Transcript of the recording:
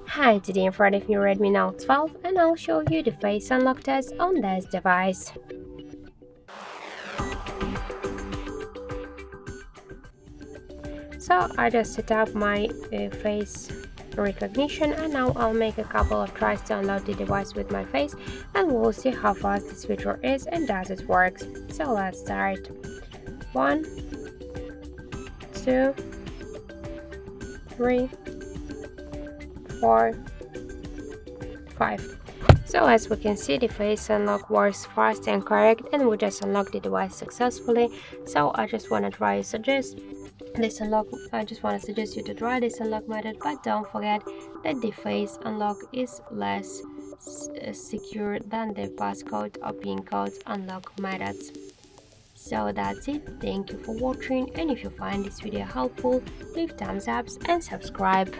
Hi, today I'm Friday with Redmi Note 12 and I'll show you the face unlock test on this device. So I just set up my face recognition and now I'll make a couple of tries to unlock the device with my face and we'll see how fast this feature is and does it work. So let's start. 1, 2, 3, 4, 5. So as we can see, the face unlock works fast and correct and we just unlocked the device successfully. So I just want to suggest you to try this unlock method, but don't forget that the face unlock is less secure than the passcode or pin code unlock methods. So that's it. Thank you for watching, and if you find this video helpful, leave thumbs up and subscribe.